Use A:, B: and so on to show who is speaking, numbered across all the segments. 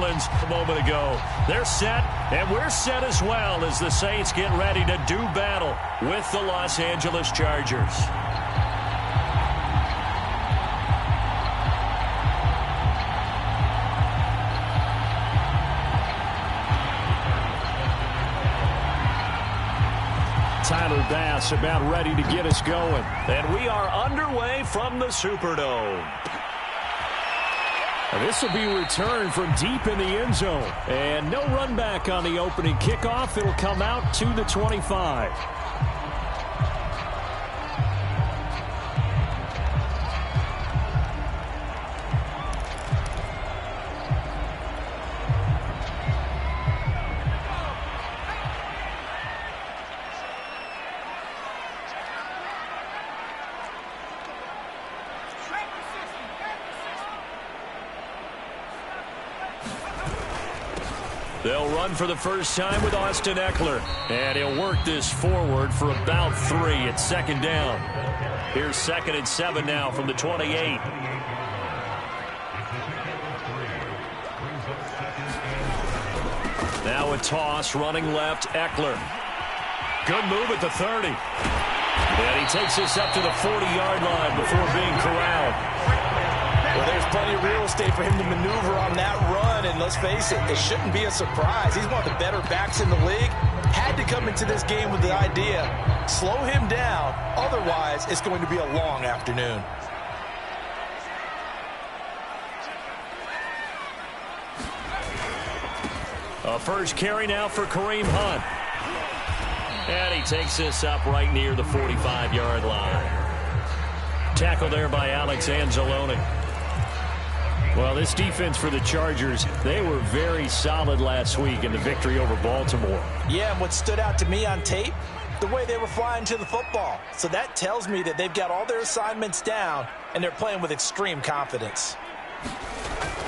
A: Orleans a moment ago. They're set, and we're set as well as the Saints get ready to do battle with the Los Angeles Chargers. Tyler Bass about ready to get us going. And we are underway from the Superdome. This will be returned from deep in the end zone. And no run back on the opening kickoff. It'll come out to the 25. They'll run for the first time with Austin Eckler. And he'll work this forward for about 3 at second down. Here's 2nd and 7 now from the 28. Now a toss, running left, Eckler. Good move at the 30. And he takes this up to the 40-yard line before being corralled.
B: Well, there's plenty of real estate for him to maneuver on that run, and let's face it, it shouldn't be a surprise. He's one of the better backs in the league. Had to come into this game with the idea, slow him down, otherwise it's going to be a long afternoon.
A: A first carry now for Kareem Hunt. And he takes this up right near the 45-yard line. Tackle there by Alex Anzalone. Well, this defense for the Chargers, they were very solid last week in the victory over Baltimore.
B: Yeah, and what stood out to me on tape, the way they were flying to the football. So that tells me that they've got all their assignments down, and they're playing with extreme confidence.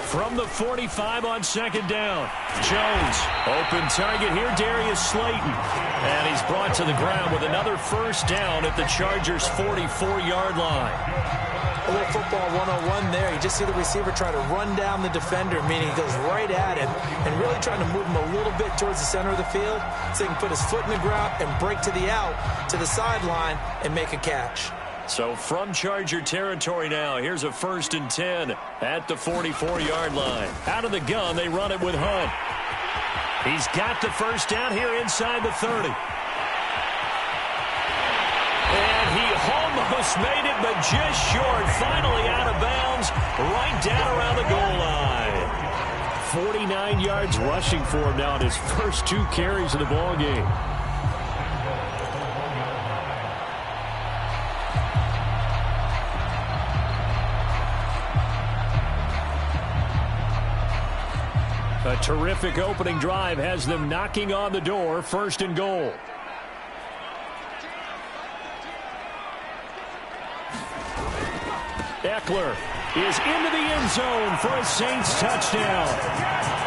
A: From the 45 on second down, Jones, open target here, Darius Slayton. And he's brought to the ground with another first down at the Chargers' 44-yard line.
B: A little football 101 there. You just see the receiver try to run down the defender, meaning he goes right at him and really trying to move him a little bit towards the center of the field so he can put his foot in the ground and break to the out, to the sideline, and make a catch.
A: So from Charger territory now, here's a 1st and 10 at the 44-yard line. Out of the gun, they run it with Hunt. He's got the first down here inside the 30. And he almost made it, but just short. Finally out of bounds, right down around the goal line. 49 yards rushing for him now in his first 2 carries of the ball game. A terrific opening drive has them knocking on the door, 1st and goal. Eckler is into the end zone for a Saints touchdown.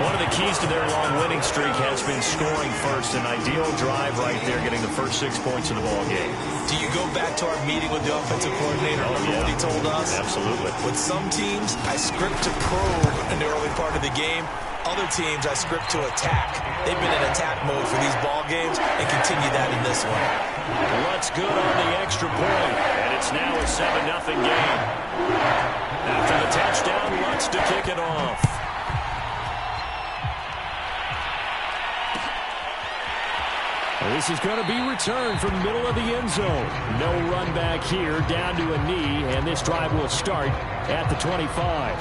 A: One of the keys to their long winning streak has been scoring first. An ideal drive right there, getting the first 6 points of the ball game.
B: Do you go back to our meeting with the offensive coordinator? Remember what he told us?
A: Absolutely.
B: With some teams, I script to probe in the early part of the game. Other teams, I script to attack. They've been in attack mode for these ball games and continue that in this one.
A: Lutz good on the extra point, and it's now a 7-0 game. After the touchdown, Lutz to kick it off. This is going to be returned from the middle of the end zone. No run back here, down to a knee, and this drive will start at the 25.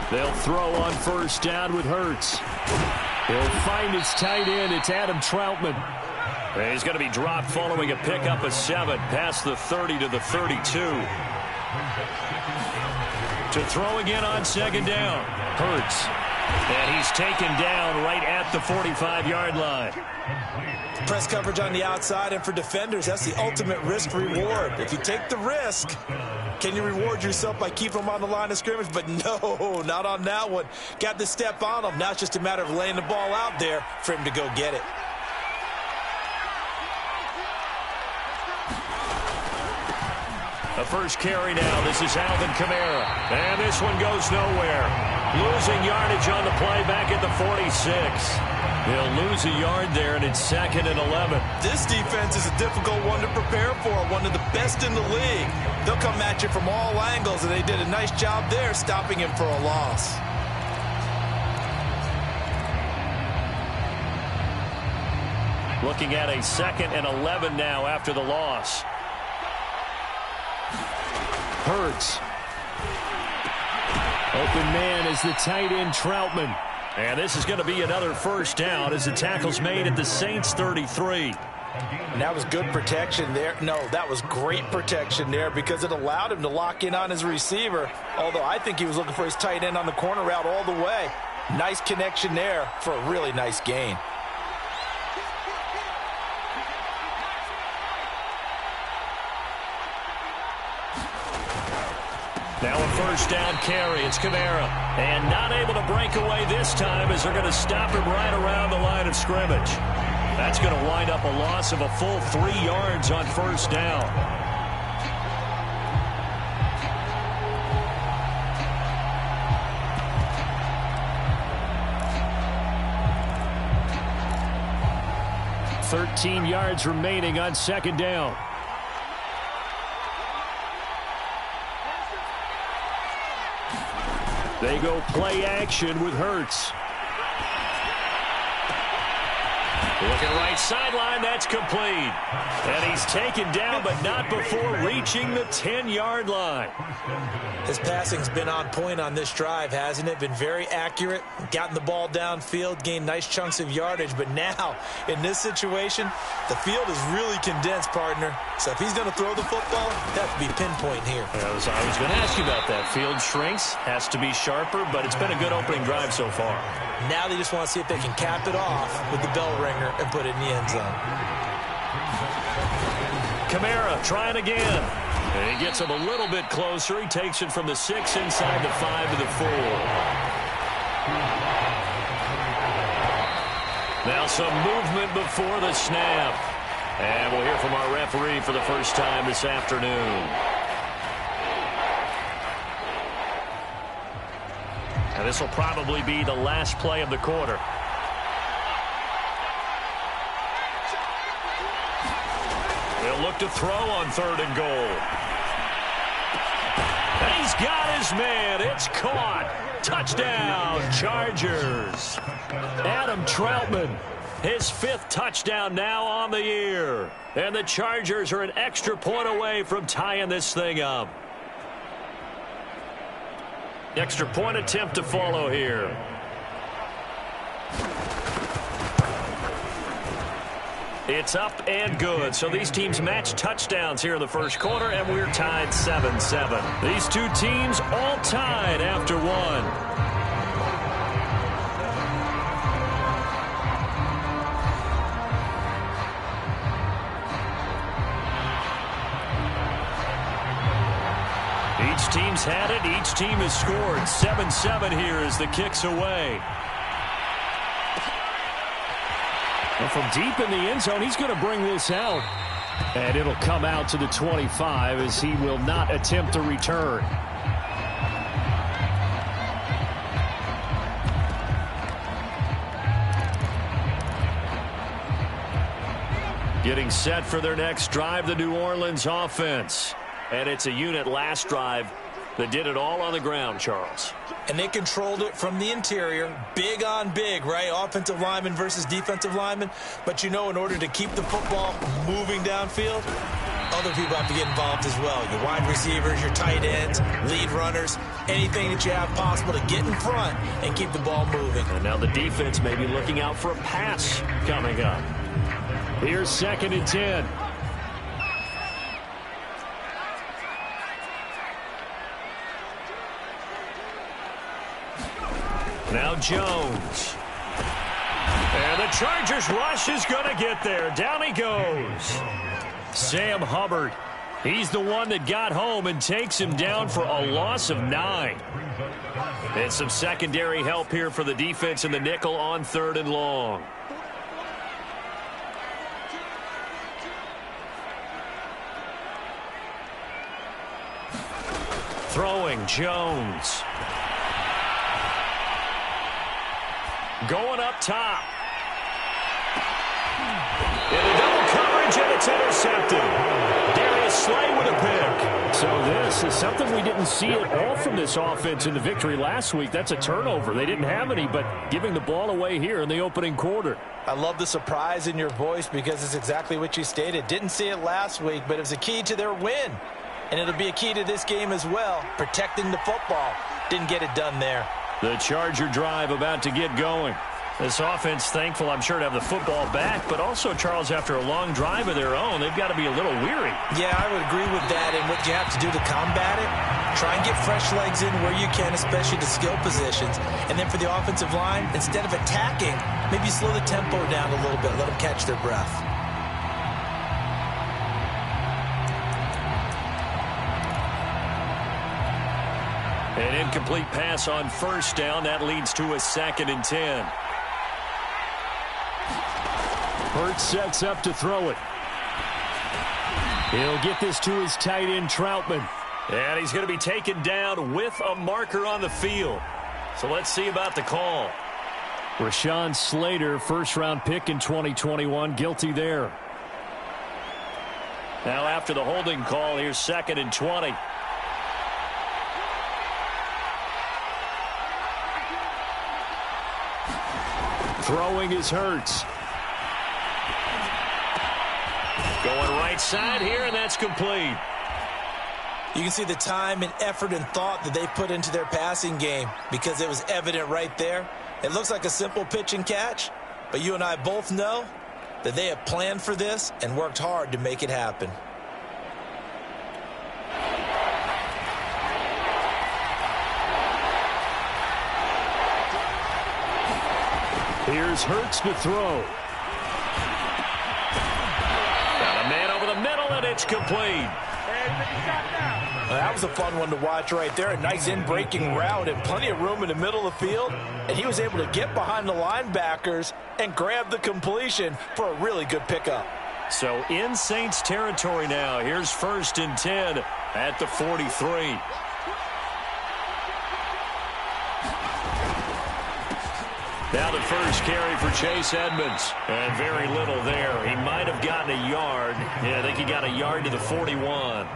A: They'll throw on first down with Hurts. He'll find his tight end. It's Adam Troutman. And he's going to be dropped following a pickup of 7 past the 30 to the 32. To throw again on second down. Hurts. And he's taken down right at the 45-yard line.
B: Press coverage on the outside, and for defenders, that's the ultimate risk-reward. If you take the risk, can you reward yourself by keeping them on the line of scrimmage? But no, not on that one. Got the step on them. Now it's just a matter of laying the ball out there for him to go get it.
A: The first carry now. This is Alvin Kamara. And this one goes nowhere. Losing yardage on the play back at the 46. He'll lose a yard there, and it's 2nd and 11.
B: This defense is a difficult one to prepare for, one of the best in the league. They'll come at you from all angles, and they did a nice job there stopping him for a loss.
A: Looking at a 2nd and 11 now after the loss. Hurts. Open man is the tight end Troutman. And this is going to be another first down as the tackle's made at the Saints 33.
B: And that was good protection there. No, that was great protection there because it allowed him to lock in on his receiver. Although I think he was looking for his tight end on the corner route all the way. Nice connection there for a really nice gain.
A: Now a first down carry. It's Kamara. And not able to break away this time as they're going to stop him right around the line of scrimmage. That's going to wind up a loss of a full 3 yards on first down. $13 yards remaining on second down. They go play action with Hurts. Looking right sideline, that's complete. And he's taken down, but not before reaching the 10-yard line.
B: His passing's been on point on this drive, hasn't it? Been very accurate, gotten the ball downfield, gained nice chunks of yardage. But now, in this situation, the field is really condensed, partner. So if he's going to throw the football, that would be pinpoint here.
A: I was going to ask you about that. Field shrinks, has to be sharper, but it's been a good opening drive so far.
B: Now they just want to see if they can cap it off with the bell ringer and put it in the end zone.
A: Kamara trying again. And he gets him a little bit closer. He takes it from the 6 inside the 5 to the 4. Now some movement before the snap. And we'll hear from our referee for the first time this afternoon. And this will probably be the last play of the quarter. They'll look to throw on 3rd and goal. And he's got his man. It's caught. Touchdown, Chargers. Adam Troutman, his 5th touchdown now on the year. And the Chargers are an extra point away from tying this thing up. Extra point attempt to follow here. It's up and good. So these teams match touchdowns here in the first quarter, and we're tied 7-7. These two teams all tied after one. Each team's had it. Each team has scored. 7-7 here as the kick's away. Well, from deep in the end zone, he's going to bring this out. And it'll come out to the 25 as he will not attempt to return. Getting set for their next drive, the New Orleans offense. And it's a unit last drive that did it all on the ground, Charles.
B: And they controlled it from the interior. Big on big, right? Offensive lineman versus defensive lineman. But, you know, in order to keep the football moving downfield, other people have to get involved as well. Your wide receivers, your tight ends, lead runners, anything that you have possible to get in front and keep the ball moving.
A: And now the defense may be looking out for a pass coming up. Here's 2nd and 10. Now Jones. And the Chargers rush is going to get there. Down he goes. Sam Hubbard. He's the one that got home and takes him down for a loss of 9. And some secondary help here for the defense in the nickel on 3rd and long. Throwing Jones. Going up top. Into double coverage, and it's intercepted. Darius Slay with a pick.
C: So this is something we didn't see at all from this offense in the victory last week. That's a turnover. They didn't have any, but giving the ball away here in the opening quarter.
B: I love the surprise in your voice because it's exactly what you stated. Didn't see it last week, but it was a key to their win. And it'll be a key to this game as well, protecting the football. Didn't get it done there.
A: The Charger drive about to get going. This offense thankful, I'm sure, to have the football back, but also, Charles, after a long drive of their own, they've got to be a little weary.
B: Yeah, I would agree with that, and what you have to do to combat it, try and get fresh legs in where you can, especially the skill positions. And then for the offensive line, instead of attacking, maybe slow the tempo down a little bit, let them catch their breath.
A: An incomplete pass on 1st down. That leads to a 2nd and 10.
C: Hurts sets up to throw it. He'll get this to his tight end, Troutman.
A: And he's going to be taken down with a marker on the field. So let's see about the call.
C: Rashawn Slater, 1st-round pick in 2021, guilty there.
A: Now after the holding call, here's 2nd and 20.
C: Throwing is Hurts.
A: Going right side here, and that's complete.
B: You can see the time and effort and thought that they put into their passing game because it was evident right there. It looks like a simple pitch and catch, but you and I both know that they have planned for this and worked hard to make it happen.
C: Here's Hurts to throw.
A: Got a man over the middle, and it's complete.
B: That was a fun one to watch right there. A nice in-breaking route and plenty of room in the middle of the field. And he was able to get behind the linebackers and grab the completion for a really good pickup.
A: So in Saints territory now. Here's 1st and 10 at the 43. Now the first carry for Chase Edmonds. And very little there. He might have gotten a yard. Yeah, I think he got a yard to the 41.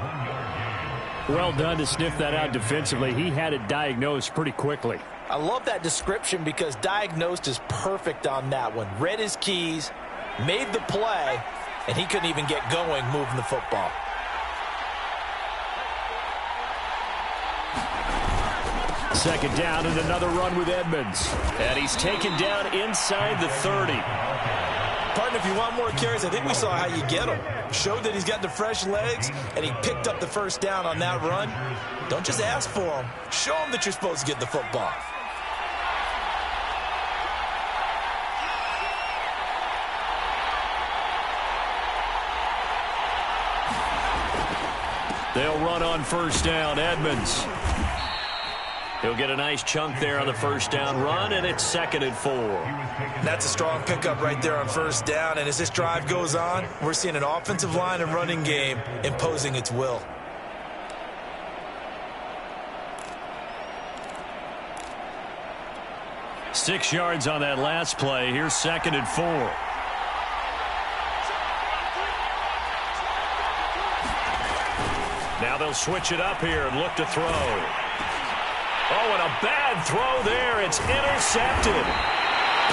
C: Well done to sniff that out defensively. He had it diagnosed pretty quickly.
B: I love that description because diagnosed is perfect on that one. Read his keys, made the play, and he couldn't even get going moving the football.
C: Second down and another run with Edmonds.
A: And he's taken down inside the 30.
B: Partner, if you want more carries, I think we saw how you get them. Showed that he's got the fresh legs, and he picked up the 1st down on that run. Don't just ask for him. Show him that you're supposed to get the football.
A: They'll run on 1st down. Edmonds. He'll get a nice chunk there on the 1st down run, and it's 2nd and 4.
B: That's a strong pickup right there on 1st down, and as this drive goes on, we're seeing an offensive line and running game imposing its will.
A: Six yards on that last play. Here's 2nd and 4. Now they'll switch it up here and look to throw. Oh, and a bad throw there. It's intercepted.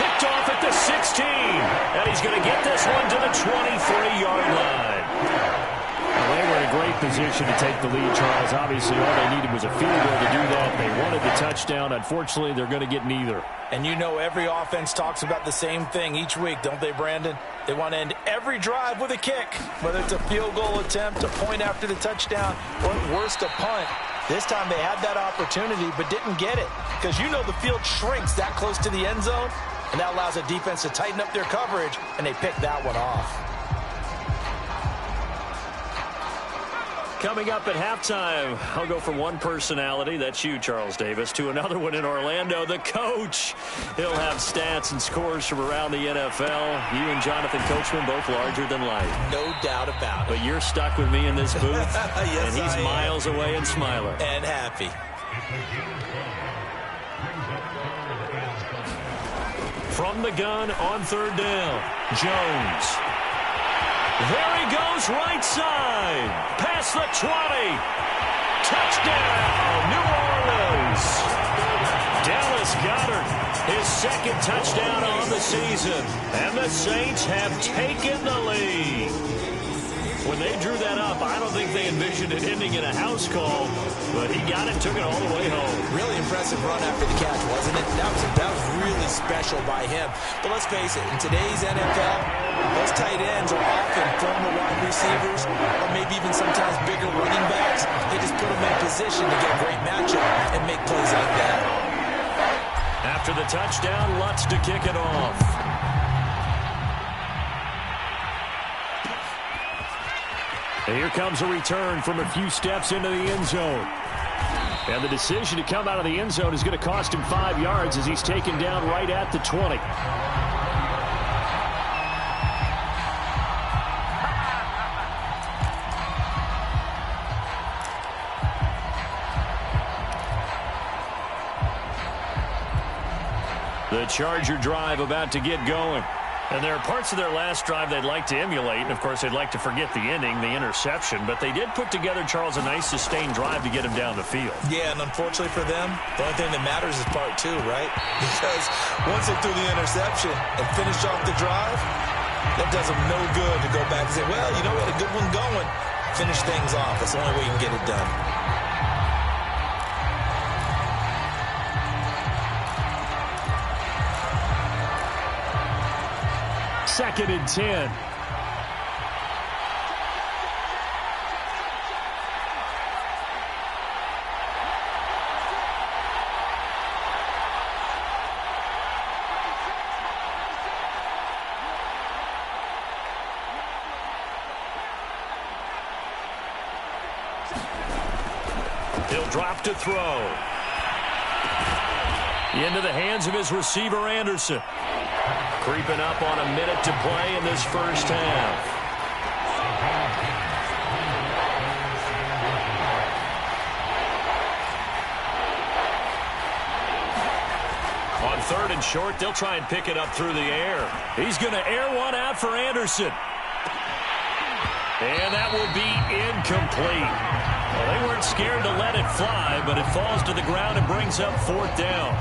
A: Picked off at the 16. And he's going to get this one to the 23-yard line.
C: Well, they were in a great position to take the lead, Charles. Obviously, all they needed was a field goal to do that. They wanted the touchdown. Unfortunately, they're going to get neither.
B: And you know every offense talks about the same thing each week, don't they, Brandon? They want to end every drive with a kick, whether it's a field goal attempt, a point after the touchdown, or at worst, a punt. This time they had that opportunity but didn't get it, because you know the field shrinks that close to the end zone, and that allows the defense to tighten up their coverage, and they picked that one off.
A: Coming up at halftime, I'll go from one personality, that's you, Charles Davis, to another one in Orlando, the coach. He'll have stats and scores from around the NFL. You and Jonathan Coachman, both larger than life.
B: No doubt about it.
A: But you're stuck with me in this booth,
B: yes,
A: and he's miles away and smiling.
B: And happy.
A: From the gun on third down, Jones. There he goes, right side. Past the 20. Touchdown, New Orleans. Dallas Goedert, his second touchdown on the season. And the Saints have taken the lead. When they drew that up, I don't think they envisioned it ending in a house call, but he got it, took it all the way home.
B: Really impressive run after the catch, wasn't it? That was really special by him. But let's face it, in today's NFL, those tight ends are often former wide receivers, or maybe even sometimes bigger running backs. They just put them in a position to get a great matchup and make plays like that.
A: After the touchdown, Lutz to kick it off. And here comes a return from a few steps into the end zone. And the decision to come out of the end zone is going to cost him 5 yards as he's taken down right at the 20. The Charger drive about to get going. And there are parts of their last drive they'd like to emulate. And, of course, they'd like to forget the ending, the interception. But they did put together, Charles, a nice sustained drive to get him down the field.
B: Yeah, and unfortunately for them, the only thing that matters is part two, right? Because once they threw the interception and finished off the drive, that does them no good to go back and say, well, you know, we had a good one going. Finish things off. That's the only way you can get it done.
C: Second and 10.
A: He'll drop to throw. Into the hands of his receiver, Anderson. Creeping up on a minute to play in this first half. On third and short, they'll try and pick it up through the air. He's going to air one out for Anderson. And that will be incomplete. Well, they weren't scared to let it fly, but it falls to the ground and brings up fourth down.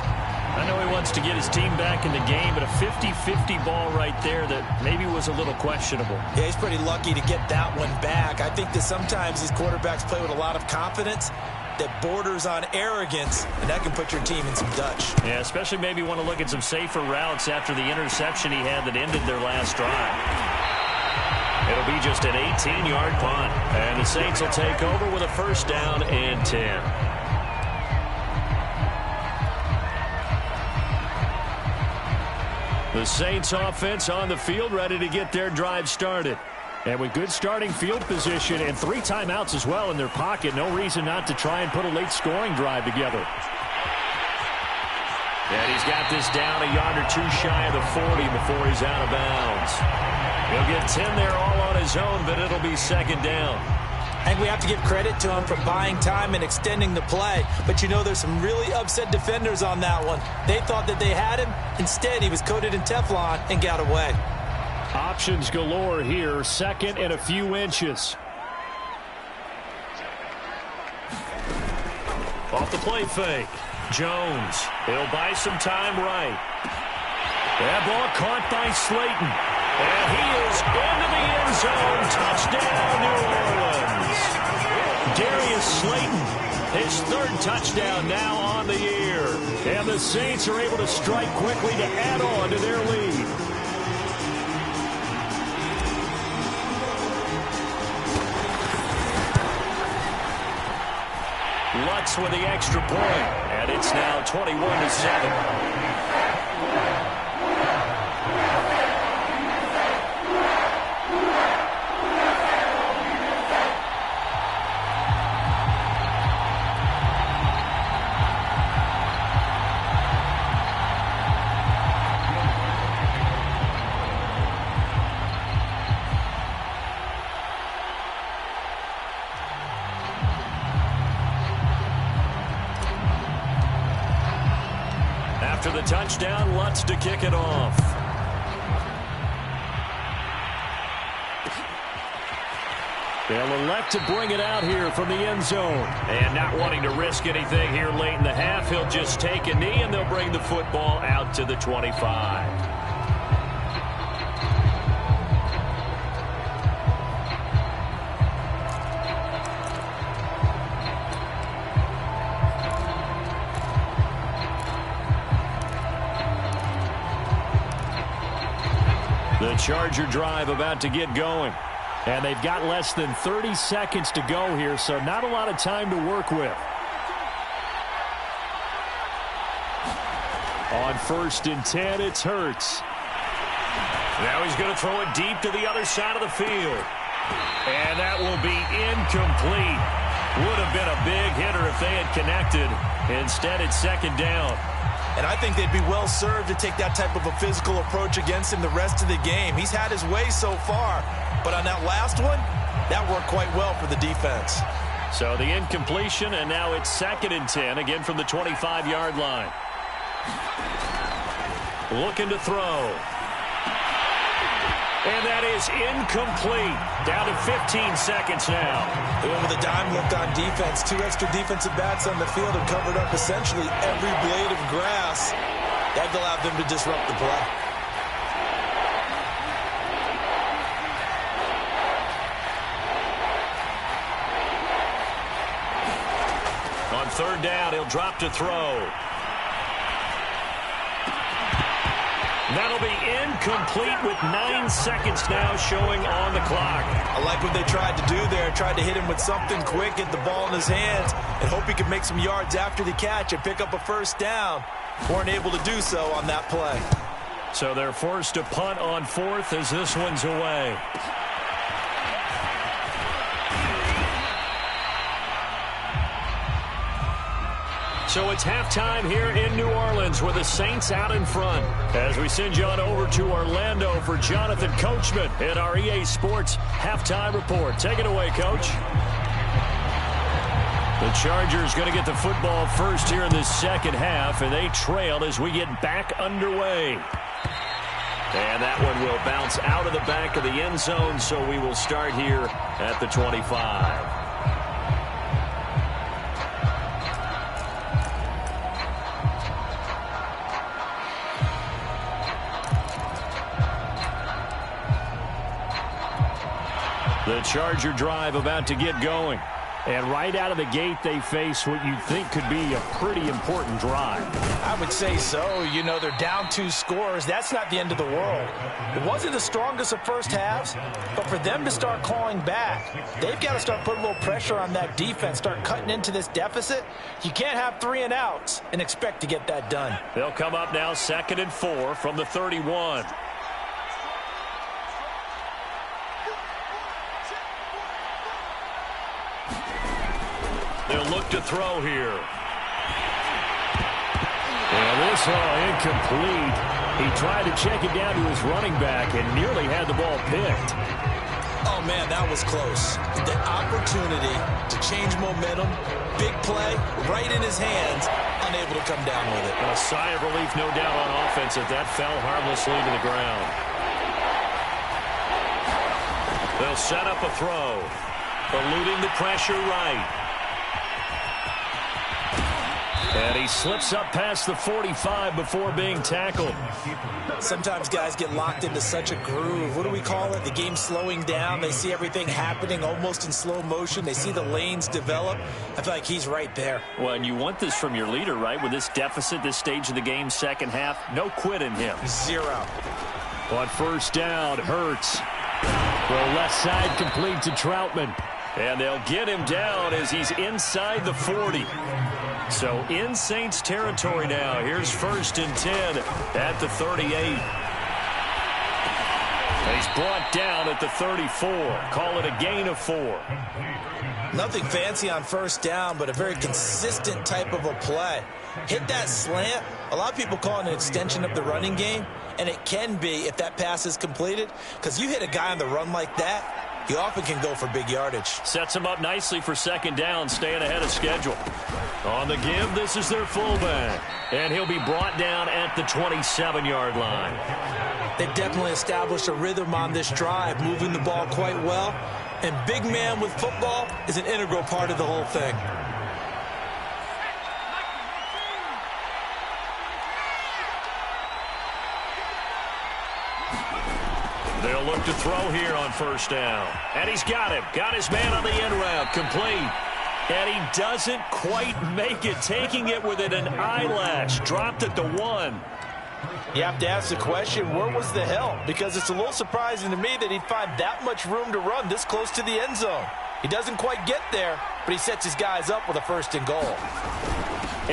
A: I know he wants to get his team back in the game, but a 50-50 ball right there that maybe was a little questionable.
B: Yeah, he's pretty lucky to get that one back. I think that sometimes these quarterbacks play with a lot of confidence that borders on arrogance, and that can put your team in some Dutch.
A: Yeah, especially maybe want to look at some safer routes after the interception he had that ended their last drive. It'll be just an 18-yard punt, and the Saints will take over with a first down and 10. The Saints offense on the field, ready to get their drive started. And with good starting field position and 3 timeouts as well in their pocket, no reason not to try and put a late scoring drive together. And he's got this down a yard or two shy of the 40 before he's out of bounds. He'll get 10 there all on his own, but it'll be second down.
B: I think we have to give credit to him for buying time and extending the play. But, you know, there's some really upset defenders on that one. They thought that they had him. Instead, he was coated in Teflon and got away.
C: Options galore here. Second and a few inches.
A: Off the play fake. Jones. He'll buy some time right. That ball caught by Slayton. And he is into the end zone. Touchdown, New Orleans. Darius Slayton, his third touchdown now on the year. And the Saints are able to strike quickly to add on to their lead. miss with the extra point, and it's now 21-7. After the touchdown, Lutz to kick it off. They'll elect to bring it out here from the end zone. And not wanting to risk anything here late in the half, he'll just take a knee, and they'll bring the football out to the 25. The Charger drive about to get going. And they've got less than 30 seconds to go here, so not a lot of time to work with. On 1st and 10, it's Hurts. Now he's going to throw it deep to the other side of the field. And that will be incomplete. Would have been a big hitter if they had connected. Instead, it's 2nd down.
B: And I think they'd be well served to take that type of a physical approach against him the rest of the game. He's had his way so far. But on that last one, that worked quite well for the defense.
A: So the incompletion, and now it's 2nd and 10, again from the 25-yard line. Looking to throw. And that is incomplete. Down to 15 seconds now.
B: They went with a dime look on defense. 2 extra defensive backs on the field and covered up essentially every blade of grass. That allowed them to disrupt the play.
A: On 3rd down, he'll drop to throw. That'll be incomplete with 9 seconds now showing on the clock.
B: I like what they tried to do there. Tried to hit him with something quick, get the ball in his hands, and hope he could make some yards after the catch and pick up a 1st down. Weren't able to do so on that play.
A: So they're forced to punt on 4th as this one's away. So it's halftime here in New Orleans with the Saints out in front. As we send you on over to Orlando for Jonathan Coachman in our EA Sports Halftime Report. Take it away, Coach. The Chargers going to get the football first here in this 2nd half, and they trail as we get back underway. And that one will bounce out of the back of the end zone, so we will start here at the 25. The Charger drive about to get going. And right out of the gate, they face what you'd think could be a pretty important drive.
B: I would say so. You know, they're down 2 scores. That's not the end of the world. It wasn't the strongest of first halves, but for them to start clawing back, they've got to start putting a little pressure on that defense, start cutting into this deficit. You can't have 3 and outs and expect to get that done.
A: They'll come up now 2nd and 4 from the 31. They'll look to throw here. And this incomplete. He tried to check it down to his running back and nearly had the ball picked.
B: Oh, man, that was close. The opportunity to change momentum, big play, right in his hands, unable to come down with it.
A: And a sigh of relief, no doubt, on offense if that fell harmlessly to the ground. They'll set up a throw. Eluding the pressure right. And he slips up past the 45 before being tackled.
B: Sometimes guys get locked into such a groove. What do we call it? The game slowing down. They see everything happening almost in slow motion. They see the lanes develop. I feel like he's right there.
A: Well, and you want this from your leader, right? With this deficit, this stage of the game, 2nd half, no quit in him.
B: 0.
A: On 1st down, Hurts. Throw left side complete to Troutman. And they'll get him down as he's inside the 40. So in Saints territory now. Here's 1st and 10 at the 38. He's brought down at the 34. Call it a gain of 4.
B: Nothing fancy on 1st down, but a very consistent type of a play. Hit that slant. A lot of people call it an extension of the running game, and it can be if that pass is completed, because you hit a guy on the run like that, he often can go for big yardage. Sets him up nicely for 2nd down, staying ahead of schedule. On the give, this is their fullback, and he'll be brought down at the 27-yard line. They've definitely established a rhythm on this drive, moving the ball quite well, and big man with football is an integral part of the whole thing. They'll look to throw here on 1st down. And he's got him. Got his man on the end route. Complete. And he doesn't quite make it. Taking it within an eyelash. Dropped at the 1. You have to ask the question, where was the help? Because it's a little surprising to me that he'd find that much room to run this close to the end zone. He doesn't quite get there, but he sets his guys up with a 1st and goal.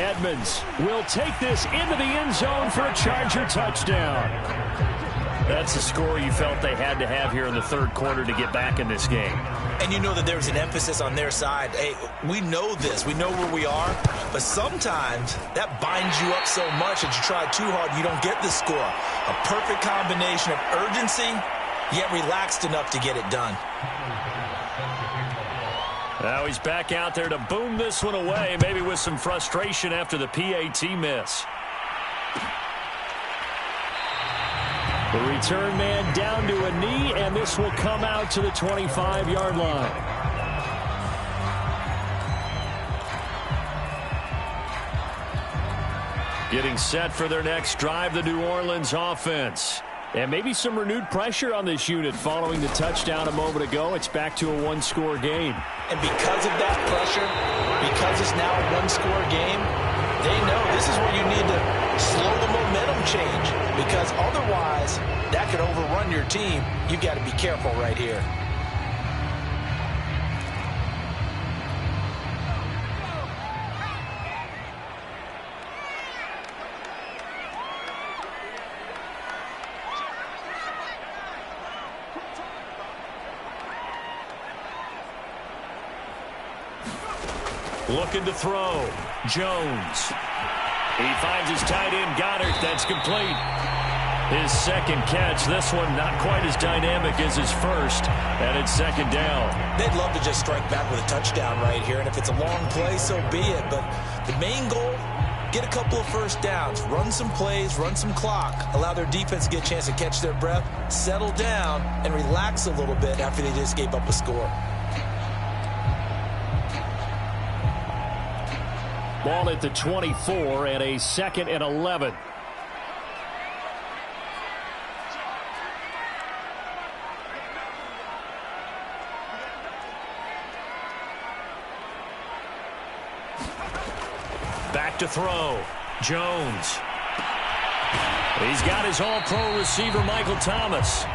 C: Edmonds will take this into the end zone for a Charger touchdown.
A: That's the score you felt they had to have here in the 3rd quarter to get back in this game.
B: And you know that there's an emphasis on their side. Hey, we know this. We know where we are. But sometimes that binds you up so much that you try too hard, you don't get the score. A perfect combination of urgency, yet relaxed enough to get it done.
A: Now he's back out there to boom this one away, maybe with some frustration after the PAT miss.
C: The return man down to a knee, and this will come out to the 25-yard line.
A: Getting set for their next drive, the New Orleans offense.
C: And maybe some renewed pressure on this unit following the touchdown a moment ago. It's back to a 1-score game.
B: And because of that pressure, because it's now a 1-score game, they know this is where you need to slow the momentum change, because otherwise that could overrun your team. You've got to be careful right here.
A: Looking to throw. Jones. He finds his tight end, Goddard. That's complete. His 2nd catch. This one not quite as dynamic as his 1st. And it's 2nd down.
B: They'd love to just strike back with a touchdown right here. And if it's a long play, so be it. But the main goal, get a couple of 1st downs. Run some plays, run some clock. Allow their defense to get a chance to catch their breath, settle down, and relax a little bit after they just gave up a score.
C: Ball at the 24 and a 2nd and 11.
A: Back to throw. Jones. He's got his all-pro receiver, Michael Thomas.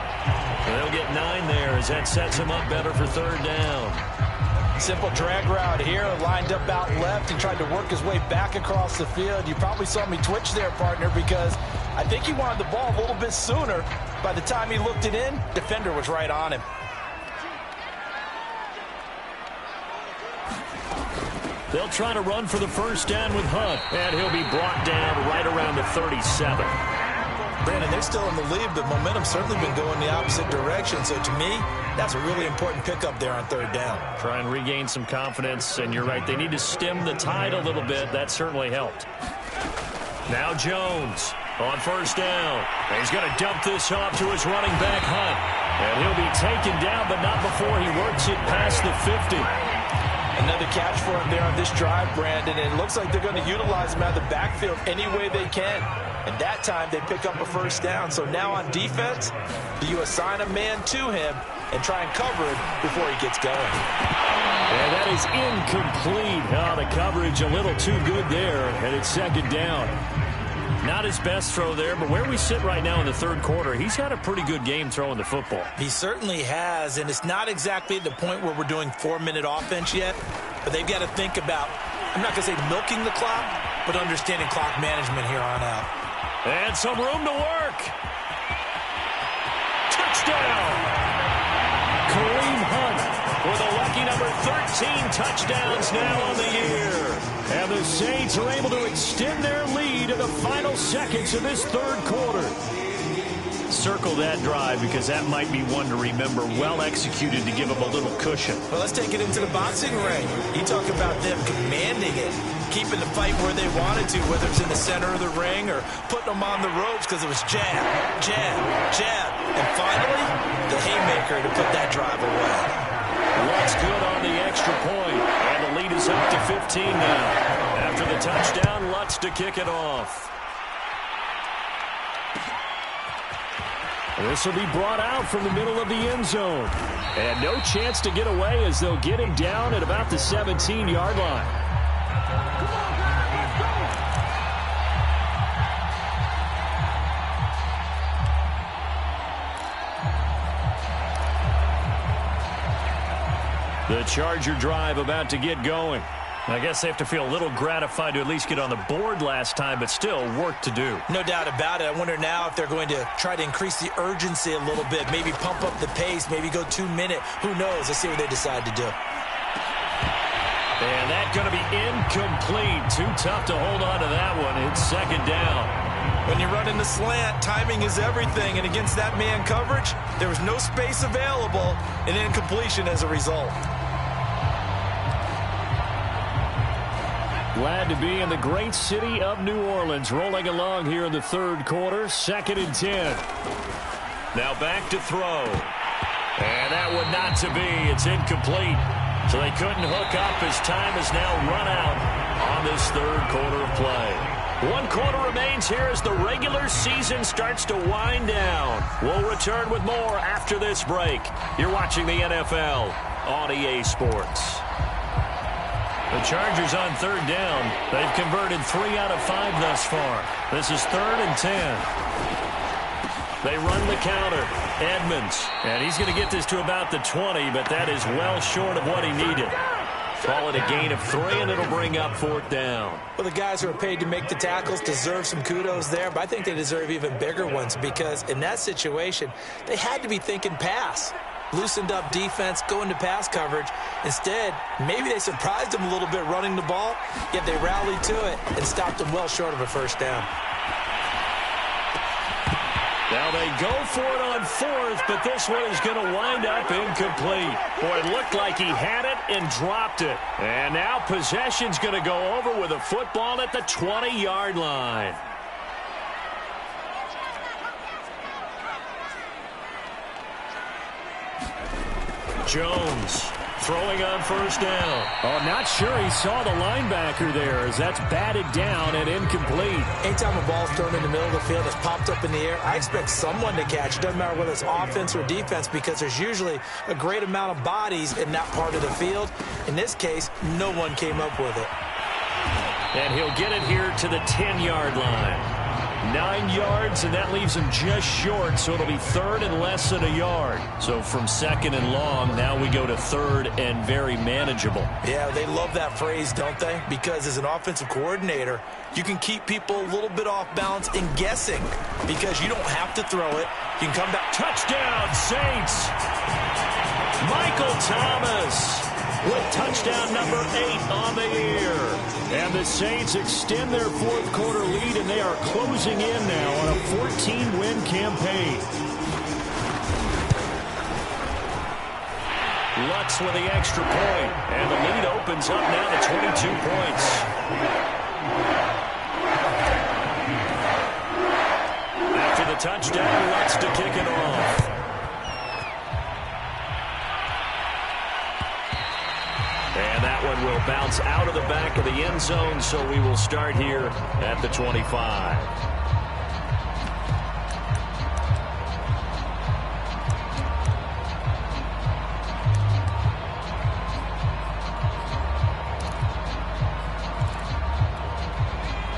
A: They'll get 9 there as that sets him up better for 3rd down. Simple drag route here, lined up out left and tried to work his way back across the field. You probably saw me twitch there, partner, because I think he wanted the ball a little bit sooner. By the time he looked it in, defender was right on him. They'll try to run for the 1st down with Hunt, and he'll be brought down right around the 37. Brandon, they're still in the lead, but momentum's certainly been going the opposite direction. So to me, that's a really important pickup there on 3rd down. Try and regain some confidence, and you're right, they need to stem the tide a little bit. That certainly helped. Now Jones on 1st down. He's going to dump this off to his running back, Hunt. And he'll be taken down, but not before he works it past the 50. Another catch for him there on this drive, Brandon. And it looks like they're going to utilize him out of the backfield any way they can. And that time they pick up a 1st down. So now on defense, do you assign a man to him and try and cover it before he gets going?
C: And that is incomplete. Oh, the coverage a little too good there, and it's 2nd down.
A: Not his best throw there, but where we sit right now in the 3rd quarter, he's had a pretty good game throwing the football. He certainly has, and it's not exactly at the point where we're doing 4-minute offense yet, but they've got to think about
B: I'm not going to say milking the clock, but understanding clock management here on out.
A: And some room to work. Touchdown! Kareem Hunt with a lucky number 13 touchdowns now on the year. And the Saints are able to extend their lead in the final seconds of this third quarter. Circle that drive because that might be one to remember. Well executed to give them a little cushion.
B: Well, let's take it into the boxing ring. You talk about them commanding it, keeping the fight where they wanted to, whether it's in the center of the ring or putting them on the ropes because it was jab, jab, jab. And finally, the haymaker to put that drive away.
A: Lutz good on the extra point, and the lead is up to 15 now. After the touchdown, Lutz to kick it off. This will be brought out from the middle of the end zone. And no chance to get away as they'll get him down at about the 17-yard line. The Charger drive about to get going. I guess they have to feel a little gratified to at least get on the board last time, but still work to do.
B: No doubt about it. I wonder now if they're going to try to increase the urgency a little bit, maybe pump up the pace, maybe go 2-minute. Who knows? Let's see what they decide to do.
A: And that's going to be incomplete. Too tough to hold on to that one. It's second down.
B: When you run in the slant, timing is everything. And against that man coverage, there was no space available, and incompletion as a result.
A: Glad to be in the great city of New Orleans, rolling along here in the third quarter, 2nd and 10. Now back to throw. And that one not to be. It's incomplete. So they couldn't hook up as time has now run out on this third quarter of play. 1 quarter remains here as the regular season starts to wind down. We'll return with more after this break. You're watching the NFL on EA Sports. The Chargers on third down. They've converted 3 out of 5 thus far. This is 3rd and 10. They run the counter. Edmonds. And he's going to get this to about the 20, but that is well short of what he needed. Call it a gain of 3, and it'll bring up 4th down.
B: Well, the guys who are paid to make the tackles deserve some kudos there, but I think they deserve even bigger ones because in that situation, they had to be thinking pass. Loosened up defense, going to pass coverage. Instead, maybe they surprised them a little bit running the ball, yet they rallied to it and stopped them well short of a first down.
A: Now they go for it on 4th, but this one is going to wind up incomplete. Boy, it looked like he had it and dropped it. And now possession's going to go over with a football at the 20-yard line. Jones throwing on first down.
C: Oh, not sure he saw the linebacker there as that's batted down and incomplete.
B: Anytime a ball's thrown in the middle of the field, it's popped up in the air, I expect someone to catch it. Doesn't matter whether it's offense or defense because there's usually a great amount of bodies in that part of the field. In this case, no one came up with it.
A: And he'll get it here to the 10-yard line. 9 yards, and that leaves him just short, so it'll be 3rd and less than a yard. So from 2nd and long, now we go to 3rd and very manageable.
B: Yeah, they love that phrase, don't they? Because as an offensive coordinator, you can keep people a little bit off balance and guessing because you don't have to throw it. You can come back.
A: Touchdown, Saints! Michael Thomas with touchdown number 8 on the year. And the Saints extend their 4th quarter lead, and they are closing in now on a 14-win campaign. Lutz with the extra point, and the lead opens up now to 22 points. After the touchdown, Lutz to kick it off. And that one will bounce out of the back of the end zone, so we will start here at the 25.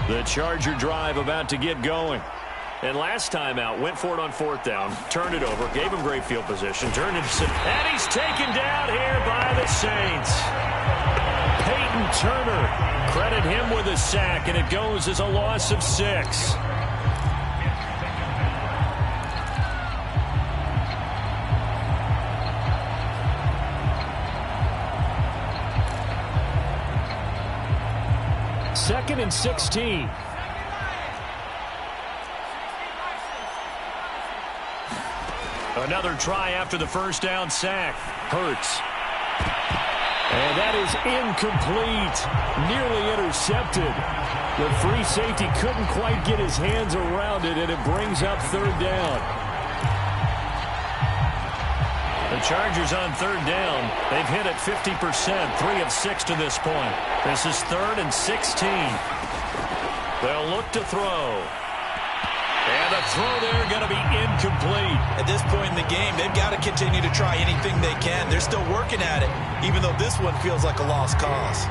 A: The Charger drive about to get going. And last time out, went for it on 4th down, turned it over, gave him great field position, turned it to... And he's taken down here by the Saints. Peyton Turner Credit him with a sack, and it goes as a loss of 6. Second and 16. Another try after the first down sack. Hurts. And that is incomplete. Nearly intercepted. The free safety couldn't quite get his hands around it, and it brings up third down. The Chargers on third down. They've hit it 50%, 3 of 6 to this point. This is 3rd and 16. They'll look to throw. And the throw there going to be incomplete.
B: At this point in the game, they've got to continue to try anything they can. They're still working at it, even though this one feels like a lost cause.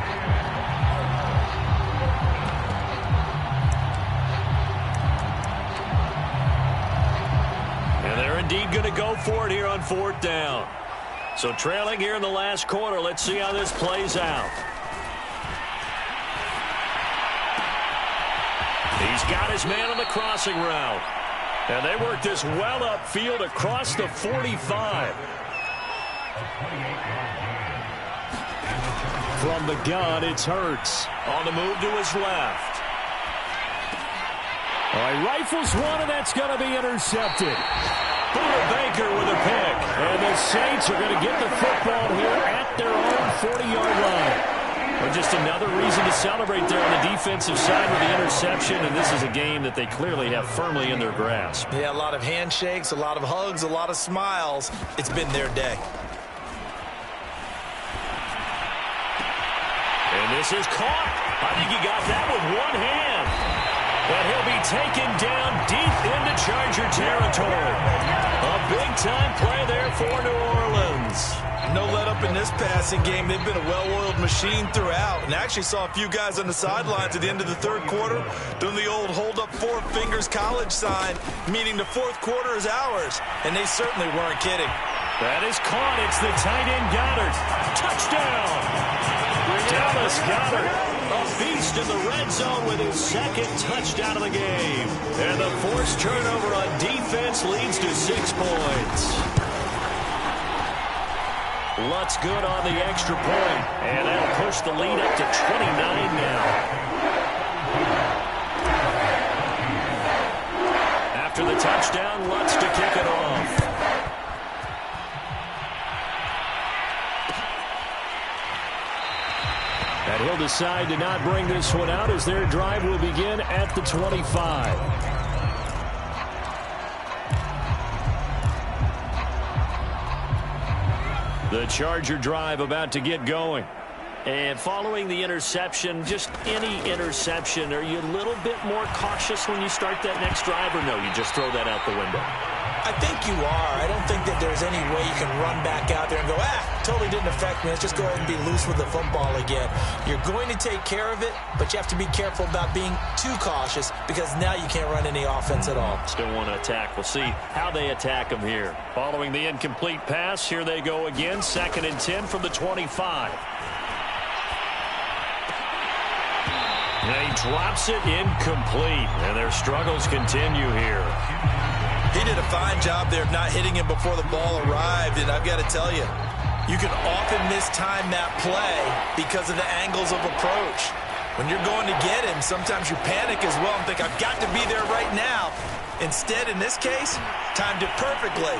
A: And they're indeed going to go for it here on 4th down. So trailing here in the last quarter, let's see how this plays out. He's got his man on the crossing route. And they work this well upfield across the 45. From the gun, it's Hurts. On the move to his left. All right, rifles one, and that's going to be intercepted. Buda Baker with a pick. And the Saints are going to get the football here at their own 40-yard line. Well, just another reason to celebrate there on the defensive side with the interception, and this is a game that they clearly have firmly in their grasp.
B: Yeah, a lot of handshakes, a lot of hugs, a lot of smiles. It's been their day.
A: And this is caught. I think he got that with one hand. But he'll be taken down deep into Charger territory. A big-time play there for New Orleans.
B: No let-up in this passing game. They've been a well-oiled machine throughout. And I actually saw a few guys on the sidelines at the end of the third quarter doing the old hold-up 4 fingers college sign, meaning the fourth quarter is ours. And they certainly weren't kidding.
A: That is caught. It's the tight end Goddard. Touchdown! Dallas Goddard, a beast in the red zone with his 2nd touchdown of the game. And the forced turnover on defense leads to 6 points. Lutz good on the extra point, and that'll push the lead up to 29 now. After the touchdown, Lutz to kick it off. And he'll decide to not bring this one out as their drive will begin at the 25. The Charger drive about to get going. And following the interception, just any interception, are you a little bit more cautious when you start that next drive, or no, you just throw that out the window?
B: I think you are. I don't think that there's any way you can run back out there and go, totally didn't affect me. Let's just go ahead and be loose with the football again. You're going to take care of it, but you have to be careful about being too cautious because now you can't run any offense at all.
A: Still want to attack. We'll see how they attack them here. Following the incomplete pass, here they go again. 2nd and 10 from the 25. And he drops it incomplete, and their struggles continue here.
B: He did a fine job there of not hitting him before the ball arrived, and I've got to tell you, you can often mistime that play because of the angles of approach. When you're going to get him, sometimes you panic as well and think, I've got to be there right now. Instead, in this case, timed it perfectly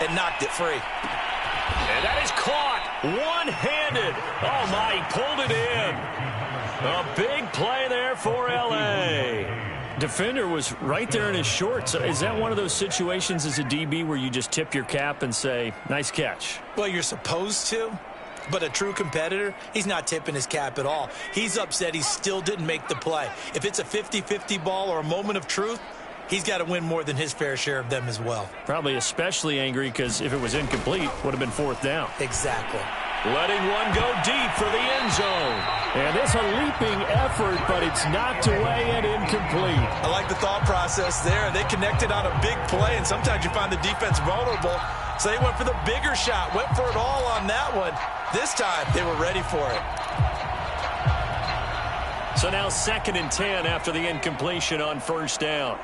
B: and knocked it free.
A: And that is caught one-handed. Oh, my, he pulled it in. A big play there for L.A. Defender was right there in his shorts. Is that one of those situations as a DB where you just tip your cap and say, nice catch?
B: Well, you're supposed to, but a true competitor, he's not tipping his cap at all. He's upset he still didn't make the play. If it's a 50-50 ball or a moment of truth, he's got to win more than his fair share of them as well.
A: Probably especially angry because if it was incomplete, would have been 4th down.
B: Exactly.
A: Letting one go deep for the end zone. And it's a leaping effort, but it's knocked away and incomplete.
B: I like the thought process there. They connected on a big play, and sometimes you find the defense vulnerable. So they went for the bigger shot, went for it all on that one. This time, they were ready for it.
A: So now 2nd and 10 after the incompletion on first down.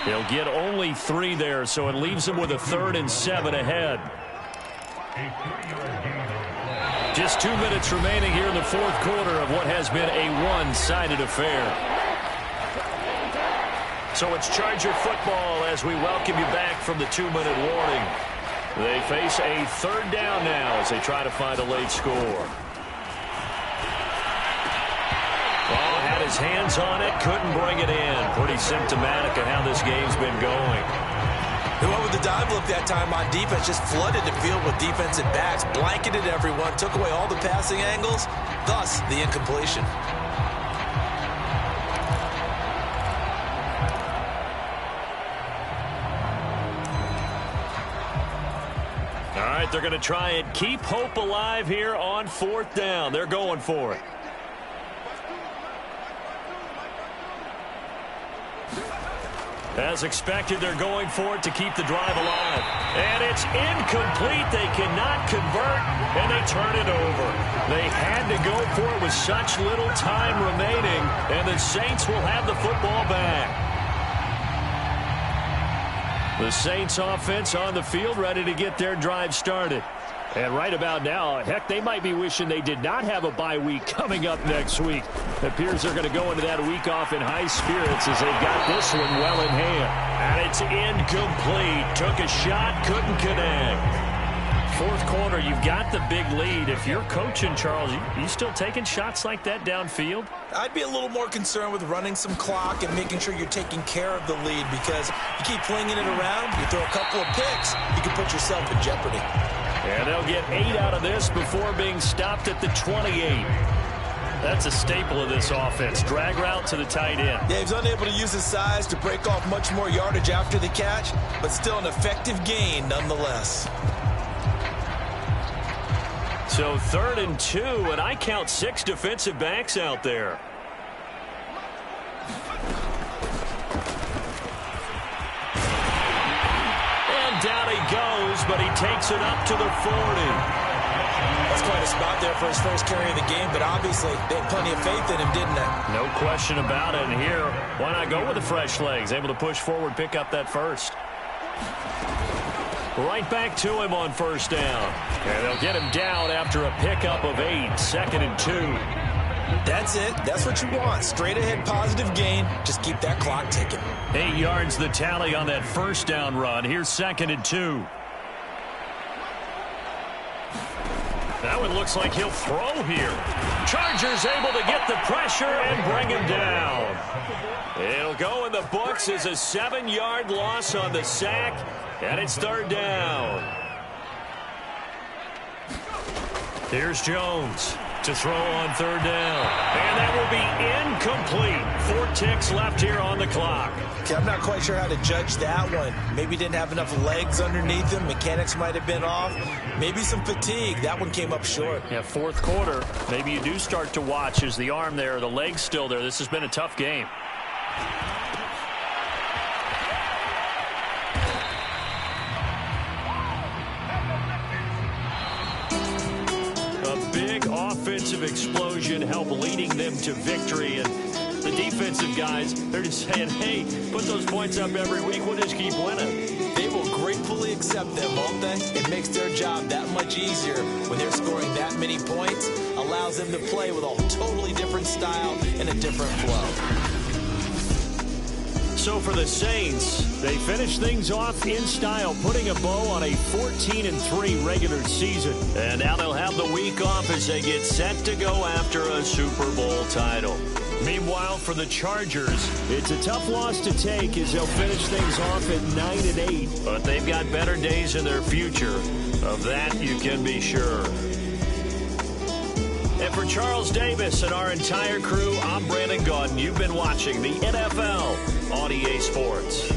A: They'll get only 3 there, so it leaves them with a 3rd and 7 ahead. Just 2 minutes remaining here in the 4th quarter of what has been a one-sided affair. So it's Charger football as we welcome you back from the 2-minute warning. They face a 3rd down now as they try to find a late score. Oh, had his hands on it, couldn't bring it in. Pretty symptomatic of how this game's been going.
B: They went with the dive look that time on defense, just flooded the field with defensive backs, blanketed everyone, took away all the passing angles, thus the incompletion.
A: All right, they're going to try and keep hope alive here on 4th down. They're going for it. As expected, they're going for it to keep the drive alive. And it's incomplete. They cannot convert, and they turn it over. They had to go for it with such little time remaining, and the Saints will have the football back. The Saints offense on the field ready to get their drive started. And right about now, heck, they might be wishing they did not have a bye week coming up next week. It appears they're going to go into that week off in high spirits as they've got this one well in hand. And it's incomplete. Took a shot, couldn't connect. 4th quarter, you've got the big lead. If you're coaching, Charles, you still taking shots like that downfield?
B: I'd be a little more concerned with running some clock and making sure you're taking care of the lead, because you keep flinging it around, you throw a couple of picks, you can put yourself in jeopardy.
A: And they'll get 8 out of this before being stopped at the 28. That's a staple of this offense. Drag route to the tight end.
B: Yeah, he's unable to use his size to break off much more yardage after the catch, but still an effective gain nonetheless.
A: So 3rd and 2, and I count 6 defensive backs out there. And down he goes, but he takes it up to the 40.
B: That's quite a spot there for his first carry of the game, but obviously they had plenty of faith in him, didn't they?
A: No question about it. And here, why not go with the fresh legs? Able to push forward, pick up that first. Right back to him on first down. And they'll get him down after a pickup of 8, 2nd and 2.
B: That's it. That's what you want. Straight ahead positive gain. Just keep that clock ticking.
A: 8 yards the tally on that first down run. Here's 2nd and 2. That one looks like he'll throw here. Chargers able to get the pressure and bring him down. It'll go in the books as a 7-yard loss on the sack, and it's 3rd down. Here's Jones to throw on 3rd down. And that will be incomplete. 4 ticks left here on the clock.
B: Okay, I'm not quite sure how to judge that one. Maybe didn't have enough legs underneath him. Mechanics might have been off. Maybe some fatigue. That one came up short.
A: Yeah, 4th quarter. Maybe you do start to watch. Is the arm there, the leg's still there? This has been a tough game. A big offensive explosion helped leading them to victory, and the defensive guys, they're just saying, hey, put those points up every week, we'll just keep winning.
B: They will gratefully accept them, won't they? It makes their job that much easier when they're scoring that many points. Allows them to play with a totally different style and a different flow.
A: So for the Saints, they finish things off in style, putting a bow on a 14-3 regular season. And now they'll have the week off as they get set to go after a Super Bowl title. Meanwhile, for the Chargers, it's a tough loss to take as they'll finish things off at 9-8. But they've got better days in their future. Of that, you can be sure. And for Charles Davis and our entire crew, I'm Brandon Gaudin. You've been watching the NFL on EA Sports.